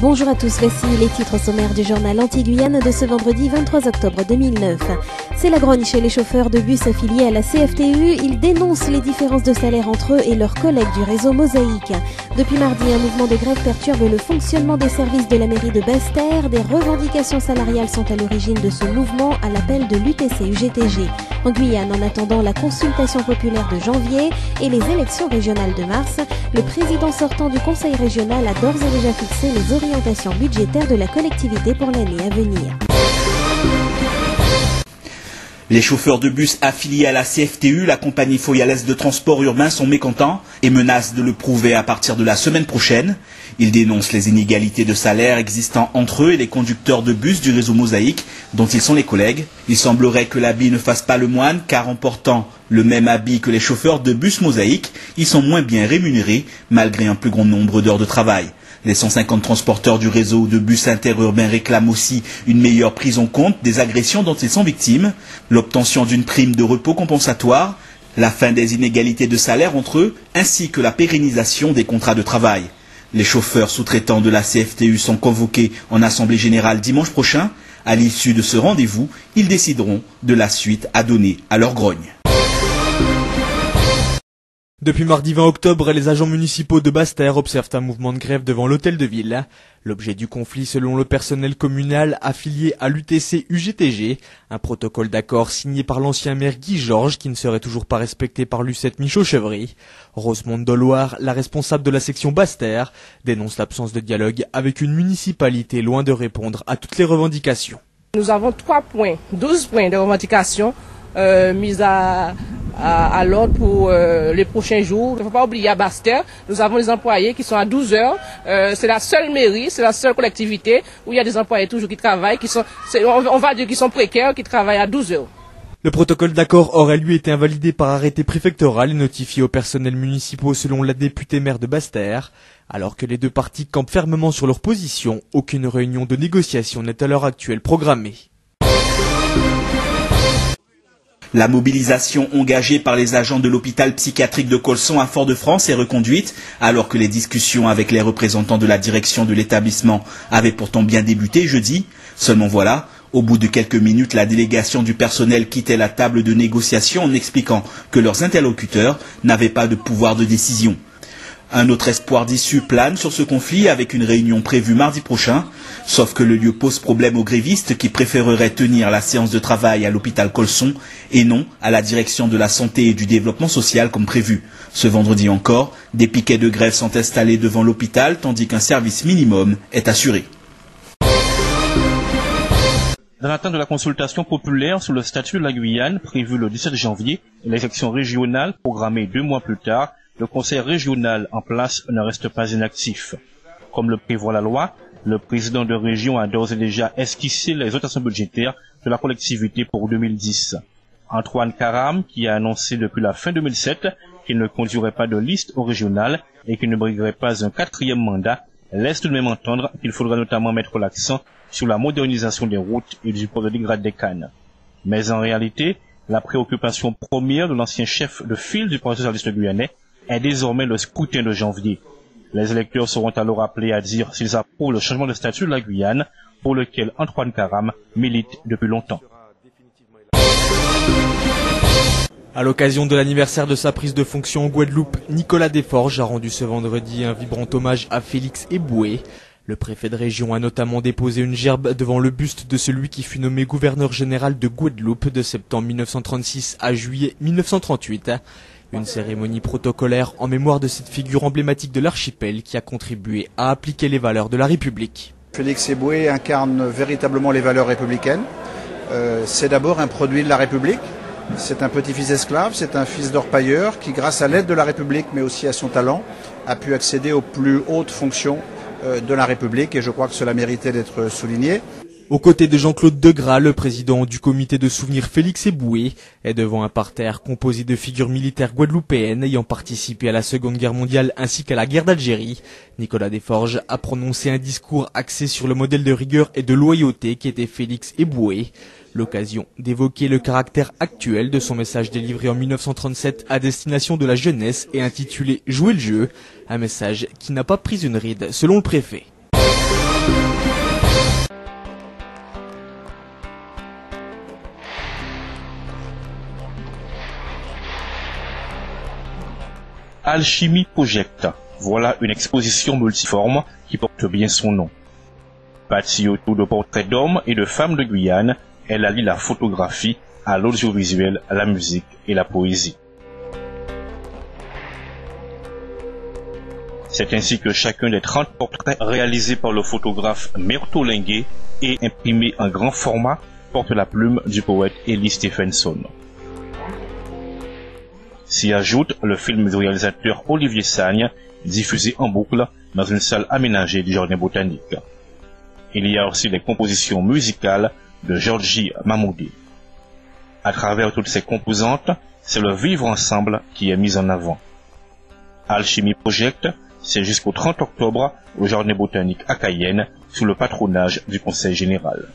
Bonjour à tous, voici les titres sommaires du journal Anti-Guyane de ce vendredi 23 octobre 2009. C'est la grogne chez les chauffeurs de bus affiliés à la CFTU. Ils dénoncent les différences de salaire entre eux et leurs collègues du réseau Mosaïque. Depuis mardi, un mouvement de grève perturbe le fonctionnement des services de la mairie de Basse-Terre. Des revendications salariales sont à l'origine de ce mouvement à l'appel de l'UTC-UGTG. En Guyane, en attendant la consultation populaire de janvier et les élections régionales de mars, le président sortant du conseil régional a d'ores et déjà fixé les orientations budgétaires de la collectivité pour l'année à venir. Les chauffeurs de bus affiliés à la CFTU, la compagnie foyalaise de transport urbain, sont mécontents et menacent de le prouver à partir de la semaine prochaine. Ils dénoncent les inégalités de salaire existant entre eux et les conducteurs de bus du réseau Mosaïque, dont ils sont les collègues. Il semblerait que l'habit ne fasse pas le moine, car en portant le même habit que les chauffeurs de bus Mosaïque, ils sont moins bien rémunérés, malgré un plus grand nombre d'heures de travail. Les 150 transporteurs du réseau de bus interurbains réclament aussi une meilleure prise en compte des agressions dont ils sont victimes, l'obtention d'une prime de repos compensatoire, la fin des inégalités de salaire entre eux, ainsi que la pérennisation des contrats de travail. Les chauffeurs sous-traitants de la CFTU sont convoqués en assemblée générale dimanche prochain. À l'issue de ce rendez-vous, ils décideront de la suite à donner à leur grogne. Depuis mardi 20 octobre, les agents municipaux de Basse-Terre observent un mouvement de grève devant l'hôtel de ville. L'objet du conflit, selon le personnel communal affilié à l'UTC-UGTG, un protocole d'accord signé par l'ancien maire Guy Georges qui ne serait toujours pas respecté par Lucette Michaud-Chevry. Rosemonde Doloire, la responsable de la section Basse-Terre, dénonce l'absence de dialogue avec une municipalité loin de répondre à toutes les revendications. Nous avons 12 points de revendication mis à l'ordre pour les prochains jours. Il ne faut pas oublier à Basse-Terre, nous avons des employés qui sont à 12 heures. C'est la seule mairie, c'est la seule collectivité où il y a des employés toujours qui travaillent, on va dire qu'ils sont précaires, qui travaillent à 12 heures. Le protocole d'accord aurait lui été invalidé par arrêté préfectoral et notifié aux personnels municipaux selon la députée maire de Basse-Terre. Alors que les deux parties campent fermement sur leur position, aucune réunion de négociation n'est à l'heure actuelle programmée. La mobilisation engagée par les agents de l'hôpital psychiatrique de Colson à Fort-de-France est reconduite, alors que les discussions avec les représentants de la direction de l'établissement avaient pourtant bien débuté jeudi. Seulement voilà, au bout de quelques minutes, la délégation du personnel quittait la table de négociation en expliquant que leurs interlocuteurs n'avaient pas de pouvoir de décision. Un autre espoir d'issue plane sur ce conflit avec une réunion prévue mardi prochain, sauf que le lieu pose problème aux grévistes qui préféreraient tenir la séance de travail à l'hôpital Colson et non à la direction de la santé et du développement social comme prévu. Ce vendredi encore, des piquets de grève sont installés devant l'hôpital tandis qu'un service minimum est assuré. Dans l'attente de la consultation populaire sur le statut de la Guyane prévue le 17 janvier et les élections régionales programmées 2 mois plus tard, le conseil régional en place ne reste pas inactif. Comme le prévoit la loi, le président de région a d'ores et déjà esquissé les dotations budgétaires de la collectivité pour 2010. Antoine Karam, qui a annoncé depuis la fin 2007 qu'il ne conduirait pas de liste au régional et qu'il ne briguerait pas un 4e mandat, laisse tout de même entendre qu'il faudra notamment mettre l'accent sur la modernisation des routes et du port de Ligrade des Cannes. Mais en réalité, la préoccupation première de l'ancien chef de file du Parti socialiste guyanais est désormais le scrutin de janvier. Les électeurs seront alors appelés à dire s'ils approuvent le changement de statut de la Guyane, pour lequel Antoine Karam milite depuis longtemps. À l'occasion de l'anniversaire de sa prise de fonction en Guadeloupe, Nicolas Desforges a rendu ce vendredi un vibrant hommage à Félix Eboué. Le préfet de région a notamment déposé une gerbe devant le buste de celui qui fut nommé gouverneur général de Guadeloupe de septembre 1936 à juillet 1938. Une cérémonie protocolaire en mémoire de cette figure emblématique de l'archipel qui a contribué à appliquer les valeurs de la République. Félix Eboué incarne véritablement les valeurs républicaines. C'est d'abord un produit de la République. C'est un petit-fils esclave, c'est un fils d'orpailleur qui, grâce à l'aide de la République, mais aussi à son talent, a pu accéder aux plus hautes fonctions de la République et je crois que cela méritait d'être souligné. Aux côtés de Jean-Claude Degras, le président du comité de souvenirs Félix Eboué est devant un parterre composé de figures militaires guadeloupéennes ayant participé à la Seconde Guerre mondiale ainsi qu'à la guerre d'Algérie. Nicolas Desforges a prononcé un discours axé sur le modèle de rigueur et de loyauté qu'était Félix Eboué. L'occasion d'évoquer le caractère actuel de son message délivré en 1937 à destination de la jeunesse et intitulé « Jouer le jeu », un message qui n'a pas pris une ride selon le préfet. Alchimie Project. Voilà une exposition multiforme qui porte bien son nom. Bâtie autour de portraits d'hommes et de femmes de Guyane, elle allie la photographie à l'audiovisuel, à la musique et la poésie. C'est ainsi que chacun des 30 portraits réalisés par le photographe Myrto Linguet et imprimés en grand format porte la plume du poète Eli Stephenson. S'y ajoute le film du réalisateur Olivier Sagne, diffusé en boucle dans une salle aménagée du Jardin botanique. Il y a aussi les compositions musicales de Georgie Mamoudé. À travers toutes ces composantes, c'est le vivre ensemble qui est mis en avant. Alchimie Project, c'est jusqu'au 30 octobre au Jardin botanique à Cayenne, sous le patronage du Conseil général.